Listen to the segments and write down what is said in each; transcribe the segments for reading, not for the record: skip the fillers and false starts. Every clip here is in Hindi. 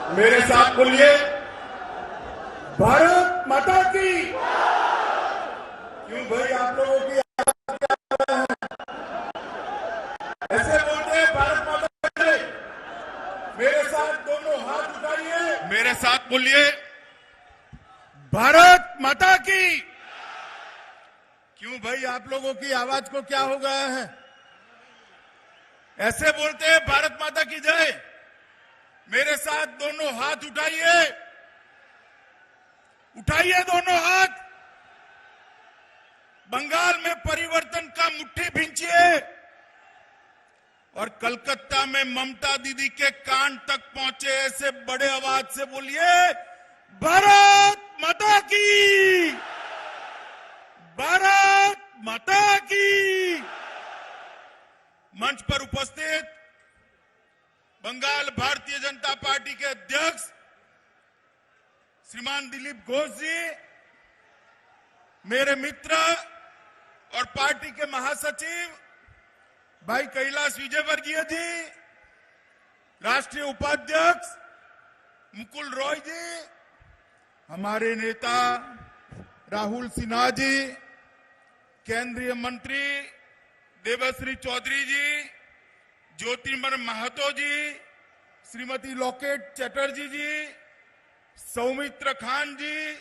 मेरे साथ बोलिए, भारत माता की। क्यों भाई आप लोगों की ऐसे बोलते हैं भारत माता की? मेरे साथ दोनों हाथ उठाइए, मेरे साथ बोलिए, भारत माता की। क्यों भाई आप लोगों की आवाज को क्या हो गया है? ऐसे बोलते हैं भारत माता की जय। मेरे साथ दोनों हाथ उठाइए, उठाइए दोनों हाथ। बंगाल में परिवर्तन का मुट्ठी भींचिए और कलकत्ता में ममता दीदी के कान तक पहुंचे ऐसे बड़े आवाज से बोलिए, भारत माता की, भारत माता की। मंच पर उपस्थित बंगाल भारतीय जनता पार्टी के अध्यक्ष श्रीमान दिलीप घोष जी, मेरे मित्र और पार्टी के महासचिव भाई कैलाश विजयवर्गीय जी, राष्ट्रीय उपाध्यक्ष मुकुल रॉय जी, हमारे नेता राहुल सिन्हा जी, केंद्रीय मंत्री देवश्री चौधरी जी, ज्योतिर्मय महतो जी, श्रीमती लॉकेट चटर्जी जी, सौमित्र खान जी,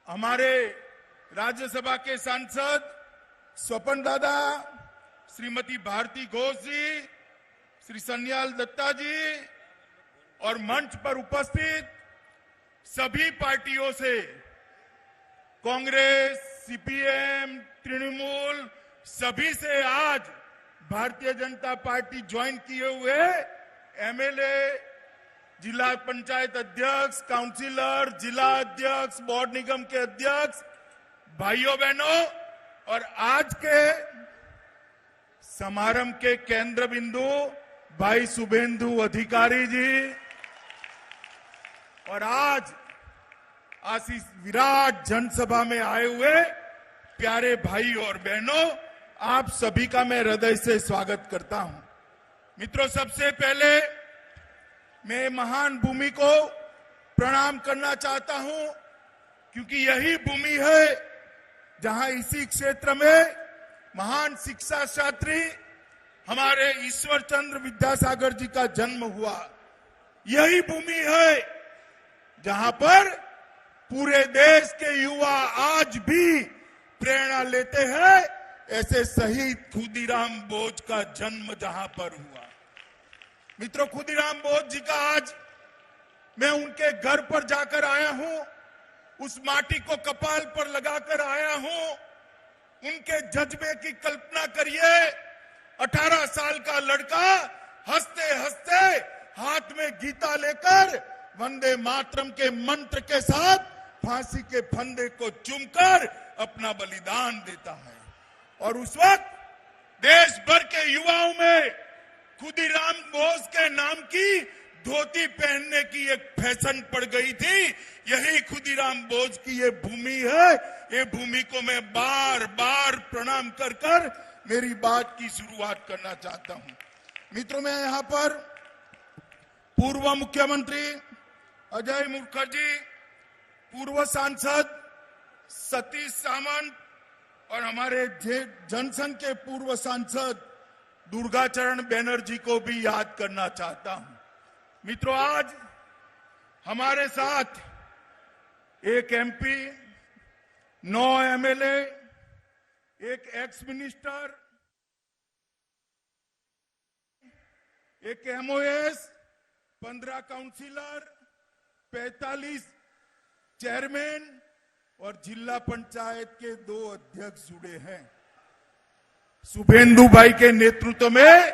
हमारे राज्यसभा के सांसद स्वपन दादा, श्रीमती भारती घोष जी, श्री सन्याल दत्ता जी और मंच पर उपस्थित सभी पार्टियों से, कांग्रेस, सीपीएम, तृणमूल, सभी से आज भारतीय जनता पार्टी ज्वाइन किए हुए एमएलए, जिला पंचायत अध्यक्ष, काउंसिलर, जिला अध्यक्ष, वार्ड निगम के अध्यक्ष, भाइयों बहनों और आज के समारंभ के केंद्र बिंदु भाई शुभेंदु अधिकारी जी और आज इस विराट जनसभा में आए हुए प्यारे भाई और बहनों, आप सभी का मैं हृदय से स्वागत करता हूं। मित्रों, सबसे पहले मैं महान भूमि को प्रणाम करना चाहता हूं, क्योंकि यही भूमि है जहां इसी क्षेत्र में महान शिक्षा शास्त्री हमारे ईश्वर चंद्र विद्यासागर जी का जन्म हुआ। यही भूमि है जहां पर पूरे देश के युवा आज भी प्रेरणा लेते हैं। ऐसे शहीद खुदीराम बोस का जन्म जहां पर हुआ। मित्रों, खुदीराम बोस जी का आज मैं उनके घर पर जाकर आया हूं, उस माटी को कपाल पर लगाकर आया हूं। उनके जज्बे की कल्पना करिए, 18 साल का लड़का हंसते हंसते हाथ में गीता लेकर वंदे मातरम के मंत्र के साथ फांसी के फंदे को चूमकर अपना बलिदान देता है। और उस वक्त देश भर के युवाओं में खुदीराम बोस के नाम की धोती पहनने की एक फैशन पड़ गई थी। यही खुदीराम बोस की ये भूमि है। ये भूमि को मैं बार बार प्रणाम कर कर मेरी बात की शुरुआत करना चाहता हूं। मित्रों, मैं यहां पर पूर्व मुख्यमंत्री अजय मुखर्जी, पूर्व सांसद सतीश सामंत और हमारे जनसंघ के पूर्व सांसद दुर्गाचरण बैनर्जी को भी याद करना चाहता हूं। मित्रों, आज हमारे साथ एक एमपी, 9 एमएलए, एक एक्स मिनिस्टर, एक एमओएस, 15 काउंसिलर, 45 चेयरमैन और जिला पंचायत के 2 अध्यक्ष जुड़े हैं। शुभेंदु भाई के नेतृत्व में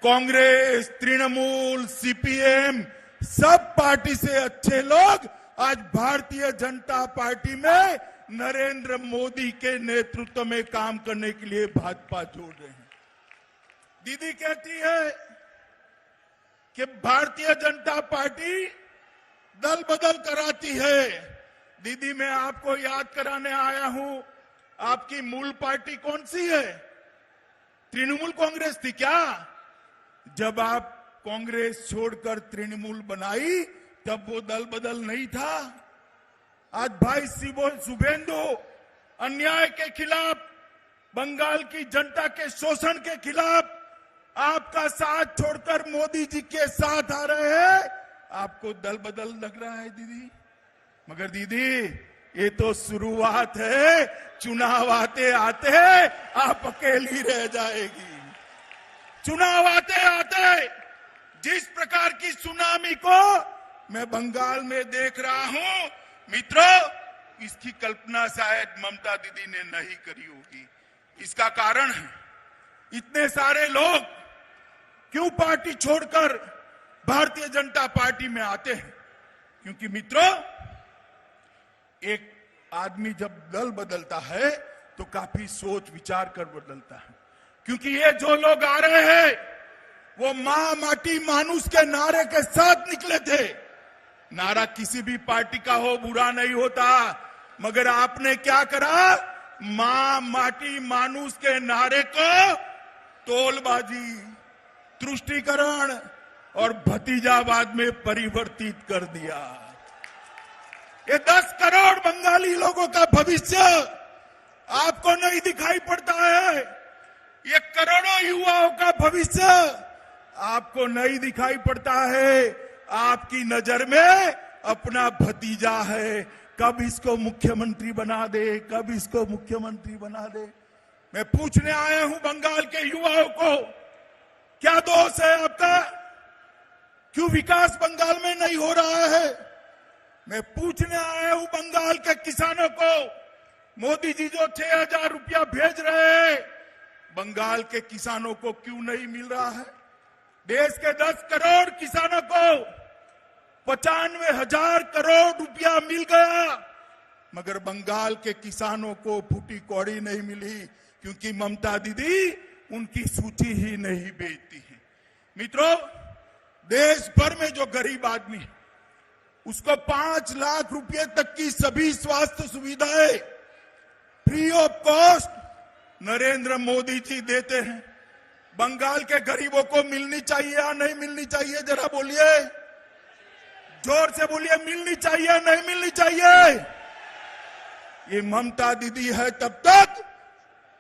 कांग्रेस, तृणमूल, सीपीएम, सब पार्टी से अच्छे लोग आज भारतीय जनता पार्टी में नरेंद्र मोदी के नेतृत्व में काम करने के लिए भाजपा जोड़ रहे हैं। दीदी कहती है कि भारतीय जनता पार्टी दल बदल कराती है। दीदी, मैं आपको याद कराने आया हूं, आपकी मूल पार्टी कौन सी है? तृणमूल कांग्रेस थी क्या? जब आप कांग्रेस छोड़कर तृणमूल बनाई तब वो दल बदल नहीं था। आज भाई शुभेंदु अन्याय के खिलाफ, बंगाल की जनता के शोषण के खिलाफ आपका साथ छोड़कर मोदी जी के साथ आ रहे हैं। आपको दल बदल लग रहा है दीदी, मगर दीदी ये तो शुरुआत है। चुनाव आते आते आप अकेली रह जाएगी। चुनाव आते आते जिस प्रकार की सुनामी को मैं बंगाल में देख रहा हूं मित्रों, इसकी कल्पना शायद ममता दीदी ने नहीं करी होगी। इसका कारण है इतने सारे लोग क्यों पार्टी छोड़कर भारतीय जनता पार्टी में आते हैं, क्योंकि मित्रों एक आदमी जब दल बदलता है तो काफी सोच विचार कर बदलता है। क्योंकि ये जो लोग आ रहे हैं वो मां माटी मानुष के नारे के साथ निकले थे। नारा किसी भी पार्टी का हो बुरा नहीं होता, मगर आपने क्या करा, मां माटी मानुष के नारे को तोलबाजी, तुष्टीकरण और भतीजावाद में परिवर्तित कर दिया। ये 10 करोड़ बंगाली लोगों का भविष्य आपको नहीं दिखाई पड़ता है। ये करोड़ों युवाओं का भविष्य आपको नहीं दिखाई पड़ता है। आपकी नजर में अपना भतीजा है, कब इसको मुख्यमंत्री बना दे, कब इसको मुख्यमंत्री बना दे। मैं पूछने आया हूं बंगाल के युवाओं को, क्या दोष है आपका? क्यों विकास बंगाल में नहीं हो रहा है? मैं पूछने आया हूं बंगाल के किसानों को, मोदी जी जो 6,000 रुपया भेज रहे हैं बंगाल के किसानों को क्यों नहीं मिल रहा है? देश के 10 करोड़ किसानों को 95,000 करोड़ रुपया मिल गया, मगर बंगाल के किसानों को फूटी कौड़ी नहीं मिली, क्योंकि ममता दीदी उनकी सूची ही नहीं बेचती है। मित्रों, देश भर में जो गरीब आदमी है उसको 5 लाख रुपए तक की सभी स्वास्थ्य सुविधाएं free of cost Narendra Modi ji देते हैं। बंगाल के गरीबों को मिलनी चाहिए या नहीं मिलनी चाहिए? जरा बोलिए, जोर से बोलिए, मिलनी चाहिए या नहीं मिलनी चाहिए? ये ममता दीदी है तब तक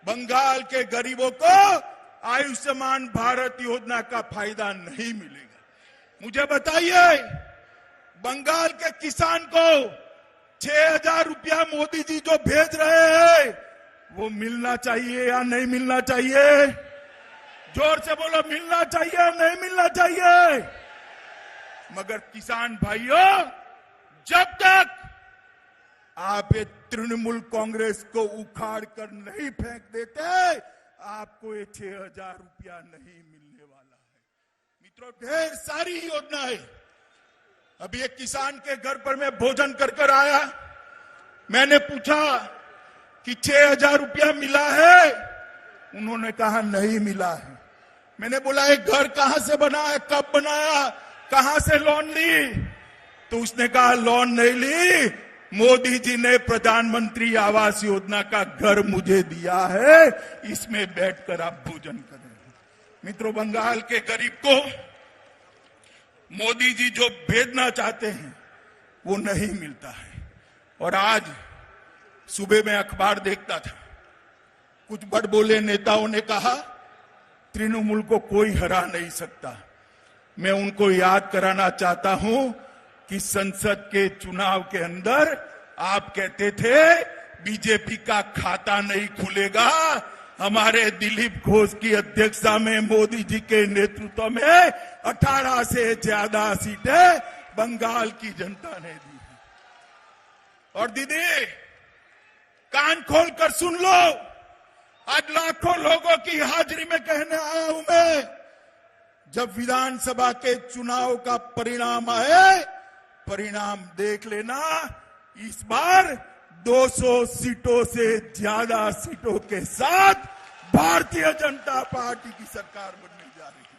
बंगाल के गरीबों को आयुष्मान भारत योजना का फायदा नहीं मिलेगा। मुझे बताइए, बंगाल के किसान को 6,000 रुपया मोदी जी जो भेज रहे हैं वो मिलना चाहिए या नहीं मिलना चाहिए? जोर से बोलो, मिलना चाहिए या नहीं मिलना चाहिए? मगर किसान भाइयों, जब तक आप ये तृणमूल कांग्रेस को उखाड़ कर नहीं फेंक देते, आपको ये 6,000 रुपया नहीं मिलने वाला है। मित्रों, ढेर सारी योजनाएं। अभी एक किसान के घर पर मैं भोजन कर आया, मैंने पूछा कि 6,000 रुपया मिला है? उन्होंने कहा नहीं मिला है। मैंने बोला ये घर कहां से बना है, कब बनाया, कहां से लोन ली? तो उसने कहा लोन नहीं ली, मोदी जी ने प्रधानमंत्री आवास योजना का घर मुझे दिया है, इसमें बैठकर आप भोजन करें। मित्रों, बंगाल के गरीब को मोदी जी जो भेजना चाहते हैं वो नहीं मिलता है। और आज सुबह में अखबार देखता था, कुछ बड़बोले नेताओं ने कहा तृणमूल को कोई हरा नहीं सकता। मैं उनको याद कराना चाहता हूं कि संसद के चुनाव के अंदर आप कहते थे बीजेपी का खाता नहीं खुलेगा। हमारे दिलीप घोष की अध्यक्षता में मोदी जी के नेतृत्व में 18 से ज्यादा सीटें बंगाल की जनता ने दी है। और दीदी, कान खोल कर सुन लो, आज लाखों लोगों की हाजिरी में कहने आया हूं मैं, जब विधानसभा के चुनाव का परिणाम आए, परिणाम देख लेना, इस बार 200 सीटों से ज्यादा सीटों के साथ भारतीय जनता पार्टी की सरकार बनने जा रही है।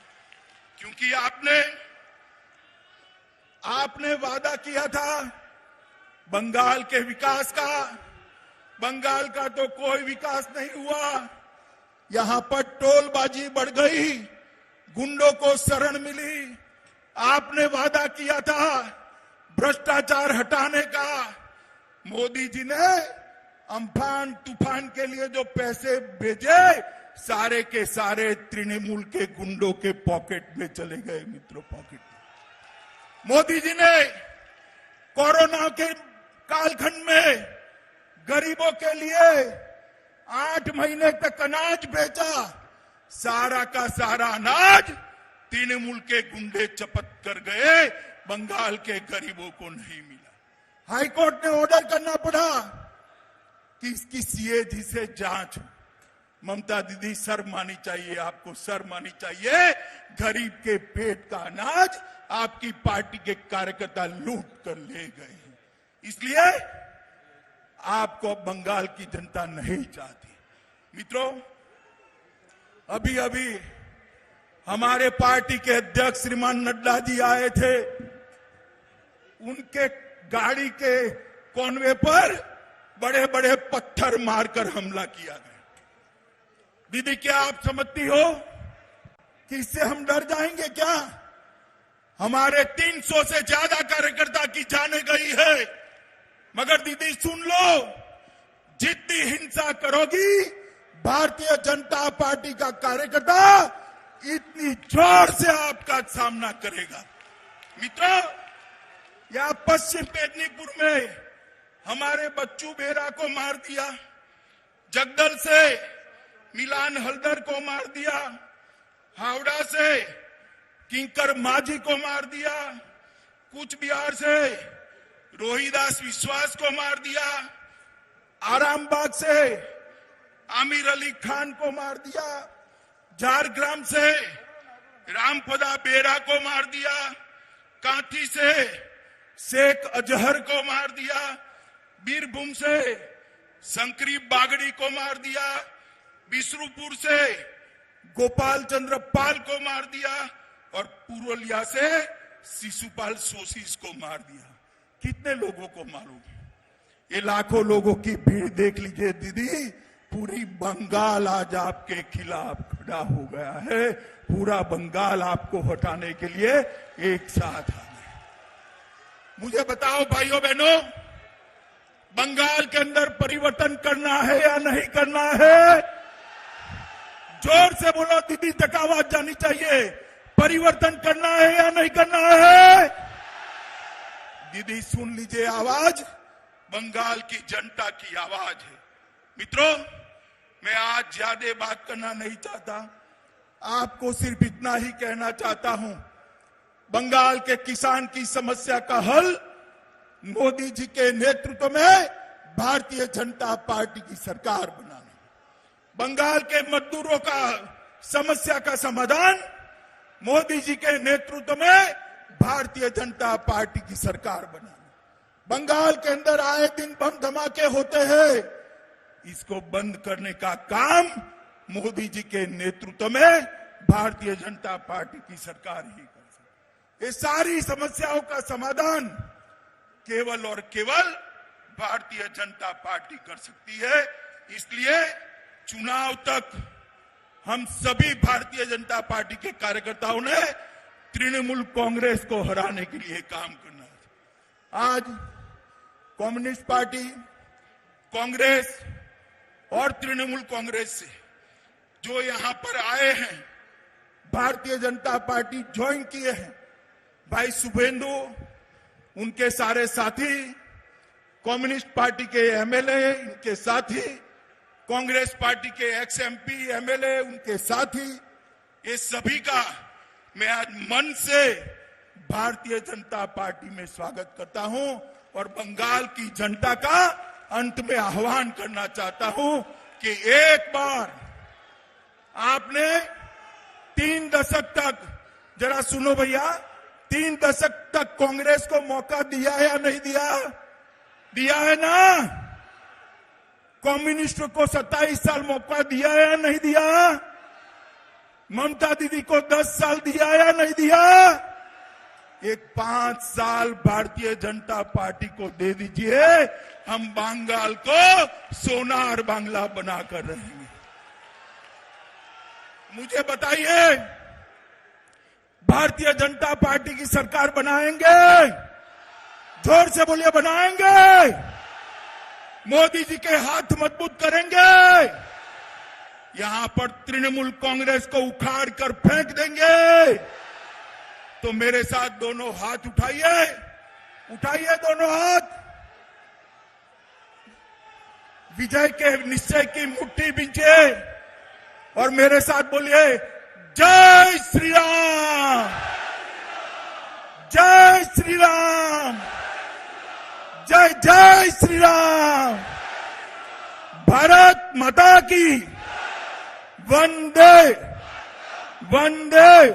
क्योंकि आपने वादा किया था बंगाल के विकास का। बंगाल का तो कोई विकास नहीं हुआ, यहां पर टोलबाजी बढ़ गई, गुंडों को शरण मिली। आपने वादा किया था भ्रष्टाचार हटाने का। मोदी जी ने अम्फान तूफान के लिए जो पैसे भेजे सारे के सारे तृणमूल के गुंडों के पॉकेट में चले गए। मित्रों, पॉकेट में। मोदी जी ने कोरोना के कालखंड में गरीबों के लिए 8 महीने तक अनाज बेचा। सारा का सारा अनाज तृणमूल के गुंडे चपत कर गए, बंगाल के गरीबों को नहीं मिला। हाईकोर्ट ने ऑर्डर करना पड़ा कि इसकी सीएजी से जांच हो। ममता दीदी, शर्म आनी चाहिए आपको, शर्म आनी चाहिए। गरीब के पेट का अनाज आपकी पार्टी के कार्यकर्ता लूट कर ले गए हैं। इसलिए आपको बंगाल की जनता नहीं चाहती। मित्रों, अभी अभी हमारे पार्टी के अध्यक्ष श्रीमान नड्डा जी आए थे। उनके गाड़ी के कॉनवे पर बड़े बड़े पत्थर मारकर हमला किया गया। दीदी, क्या आप समझती हो कि इससे हम डर जाएंगे क्या? हमारे 300 से ज्यादा कार्यकर्ता की जाने गई है। मगर दीदी सुन लो, जितनी हिंसा करोगी भारतीय जनता पार्टी का कार्यकर्ता इतनी जोर से आपका सामना करेगा। मित्रों, यहां पश्चिम मेदिनीपुर में हमारे बच्चू बेरा को मार दिया, जगदल से मिलान हल्दर को मार दिया, हावड़ा से किंकर माझी को मार दिया, कूच बिहार से रोहिदास विश्वास को मार दिया, आरामबाग से आमिर अली खान को मार दिया, झारग्राम से रामपदा बेरा को मार दिया, कांठी से शेख अजहर को मार दिया, बीरभूम से शंकरी बागड़ी को मार दिया, बिसरुपुर से गोपाल चंद्र पाल को मार दिया और पुरुलिया से शिशुपाल सोशीस को मार दिया। कितने लोगों को मारोगे? ये लाखों लोगों की भीड़ देख लीजिए दीदी। पूरी बंगाल आज आपके खिलाफ खड़ा हो गया है। पूरा बंगाल आपको हटाने के लिए एक साथ आ गया। मुझे बताओ भाइयों बहनों, बंगाल के अंदर परिवर्तन करना है या नहीं करना है? जोर से बोलो दीदी, तक आवाज जानी चाहिए। परिवर्तन करना है या नहीं करना है? दीदी सुन लीजिए आवाज, बंगाल की जनता की आवाज है। मित्रों, मैं आज ज्यादा बात करना नहीं चाहता, आपको सिर्फ इतना ही कहना चाहता हूं, बंगाल के किसान की समस्या का हल मोदी जी के नेतृत्व में भारतीय जनता पार्टी की सरकार बनाना। बंगाल के मजदूरों का समस्या का समाधान मोदी जी के नेतृत्व में भारतीय जनता पार्टी की सरकार बनाना। बंगाल के अंदर आए दिन बम धमाके होते हैं, इसको बंद करने का काम मोदी जी के नेतृत्व में भारतीय जनता पार्टी की सरकार ही कर सकती है। ये सारी समस्याओं का समाधान केवल और केवल भारतीय जनता पार्टी कर सकती है। इसलिए चुनाव तक हम सभी भारतीय जनता पार्टी के कार्यकर्ताओं ने तृणमूल कांग्रेस को हराने के लिए काम करना है। आज कम्युनिस्ट पार्टी, कांग्रेस और तृणमूल कांग्रेस से जो यहां पर आए हैं, भारतीय जनता पार्टी ज्वाइन किए हैं, भाई शुभेंदु, उनके सारे साथी, कम्युनिस्ट पार्टी के एमएलए, उनके साथी, कांग्रेस पार्टी के एक्स एमपी एमएलए, उनके साथी, ये सभी का मैं आज मन से भारतीय जनता पार्टी में स्वागत करता हूं और बंगाल की जनता का अंत में आह्वान करना चाहता हूं कि एक बार आपने 3 दशक तक, जरा सुनो भैया, 3 दशक तक कांग्रेस को मौका दिया है या नहीं दिया? दिया है ना? कम्युनिस्ट को 27 साल मौका दिया है या नहीं दिया? ममता दीदी को 10 साल दिया या नहीं दिया? एक 5 साल भारतीय जनता पार्टी को दे दीजिए, हम बंगाल को सोनार बांग्ला बनाकर रहेंगे। मुझे बताइए, भारतीय जनता पार्टी की सरकार बनाएंगे। जोर से बोलिए, बनाएंगे। मोदी जी के हाथ मजबूत करेंगे। यहां पर तृणमूल कांग्रेस को उखाड़ कर फेंक देंगे। तो मेरे साथ दोनों हाथ उठाइए, उठाइए दोनों हाथ। विजय के निश्चय की मुट्ठी बींचे और मेरे साथ बोलिए, जय श्री राम, जय श्री राम, जय जय श्री राम। भारत माता की वंदे वंदे